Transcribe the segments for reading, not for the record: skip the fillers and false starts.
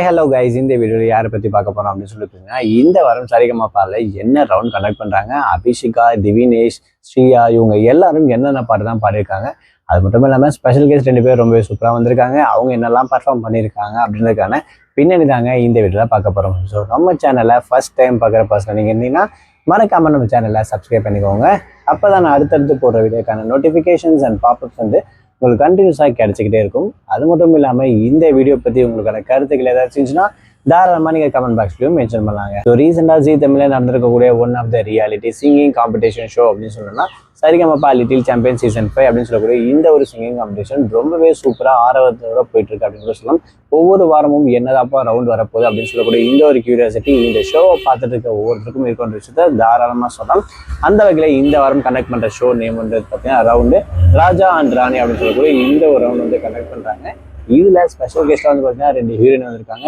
Hi hello guys, இந்த வீடியோவில் யாரை பற்றி பார்க்க போகிறோம் அப்படின்னு சொல்லிட்டுருங்க. இந்த வாரம் சரிகமாபால என்ன ரவுண்ட் கண்டக்ட் பண்ணுறாங்க, அபிஷிகா, திவினேஷ், ஸ்ரீயா இவங்க எல்லாரும் என்னென்ன பாட்டு தான் பாடியிருக்காங்க. அது மட்டும் இல்லாமல் ஸ்பெஷல் கெஸ்ட் 2 பேர் ரொம்பவே சூப்பராக வந்திருக்காங்க. அவங்க என்னெல்லாம் பர்ஃபார்ம் பண்ணியிருக்காங்க அப்படின்றதுக்கான பின்னணி தாங்க இந்த வீடியோவில் பார்க்க போகிறோம். ஸோ நம்ம சேனலை ஃபர்ஸ்ட் டைம் பார்க்குற பர்சன் நீங்கள் இருந்தீங்கன்னா மறக்காமல் நம்ம சேனலை சப்ஸ்கிரைப் பண்ணிக்கோங்க. அப்போ தான் நான் அடுத்தடுத்து போடுற வீடியோக்கான நோட்டிஃபிகேஷன்ஸ் அண்ட் பாப்அப்ஸ் உங்களுக்கு கண்டினியூஸாக கிடைச்சிக்கிட்டே இருக்கும். அது மட்டும் இல்லாமல் இந்த வீடியோ பற்றி உங்களுக்கான கருத்துக்கள் ஏதாச்சும் இருந்துச்சுன்னா தாராளமாக நீங்கள் கமெண்ட் பாக்ஸ்லையும் மென்ஷன் பண்ணலாங்க. ஸோ ரீசெண்டாக ஜீ தமிழில் நடந்திருக்கக்கூடிய one of the reality singing competition show அப்படின்னு சொல்லணும்னா சரிகமபா லிட்டில் சாம்பியன் சீசன் 5 அப்படின்னு சொல்லக்கூடிய இந்த ஒரு சிங்கிங் காம்படிஷன் ரொம்பவே சூப்பராக ஆரவத்தோட போயிட்டு இருக்கு அப்படின்னு கூட சொல்லலாம். ஒவ்வொரு வாரமும் என்னதாப்பா ரவுண்ட் வரப்போகுது அப்படின்னு சொல்லக்கூடிய இந்த ஒரு கியூரியாசிட்டி இந்த ஷோவை பார்த்துட்டு இருக்க ஒவ்வொருத்தருக்கும் இருக்கின்ற விஷயத்த தாராளமாக சொல்லலாம். அந்த வகையில் இந்த வாரம் கண்டக்ட் பண்ணுற ஷோ நேம் வந்து பார்த்தீங்கன்னா ரவுண்டு ராஜா அண்ட் ராணி அப்படின்னு சொல்லக்கூடிய இந்த ஒரு ரவுண்ட் வந்து கண்டக்ட் பண்ணுறாங்க. இதுல ஸ்பெஷல் கெஸ்ட்டாக வந்து பார்த்தீங்கன்னா 2 ஹீரோயின் வந்திருக்காங்க.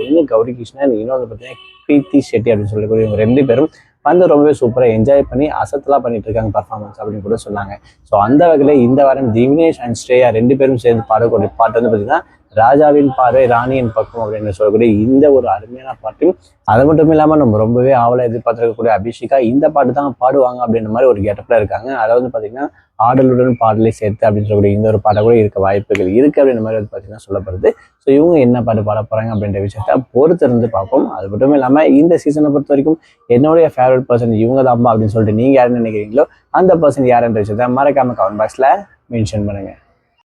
ஒன்று கௌரி கிருஷ்ணன், இன்னொன்று பார்த்தீங்கன்னா பிரீத்தி ஷெட்டி அப்படின்னு சொல்லக்கூடிய இவங்க 2 பேரும் வந்து ரொம்பவே சூப்பராக என்ஜாய் பண்ணி அசத்தலாம் பண்ணிட்டு இருக்காங்க பர்ஃபார்மன்ஸ் அப்படின்னு கூட சொன்னாங்க. ஸோ அந்த வகையில் இந்த வாரம் திவினேஷ் அண்ட் ஸ்ரேயா 2 பேரும் சேர்ந்து பாடக்கூடிய பாட்டு வந்து பார்த்தீங்கன்னா ராஜாவின் பார்வை ராணியின் பக்கம் அப்படின்னு சொல்லக்கூடிய இந்த ஒரு அருமையான பாட்டு. அது மட்டும் இல்லாமல் நம்ம ரொம்பவே ஆவலை எதிர்பார்த்துருக்கக்கூடிய அபிஷிகா இந்த பாட்டு தான் பாடுவாங்க அப்படின்ற மாதிரி ஒரு கெட்டப்ல இருக்காங்க. அதை வந்து பார்த்தீங்கன்னா ஆடலுடன் பாடலை சேர்த்து அப்படின்னு சொல்லக்கூடிய இந்த ஒரு பாட்டை கூட இருக்க வாய்ப்புகள் இருக்குது அப்படின்ற மாதிரி வந்து பார்த்தீங்கன்னா சொல்லப்படுது. ஸோ இவங்க என்ன பாட்டு பாட போகிறாங்க அப்படின்ற விஷயத்த பொறுத்திருந்து பார்ப்போம். அது மட்டும் இல்லாமல் இந்த சீசனை பொறுத்த வரைக்கும் என்னுடைய ஃபேவரட் பர்சன் இவங்க தான்ப்பா அப்படின்னு சொல்லிட்டு நீங்கள் யாருன்னு நினைக்கிறீங்களோ அந்த பர்சன் யாருன்ற விஷயத்த மறக்காம கமெண்ட் பாக்ஸில் மென்ஷன் பண்ணுங்கள்.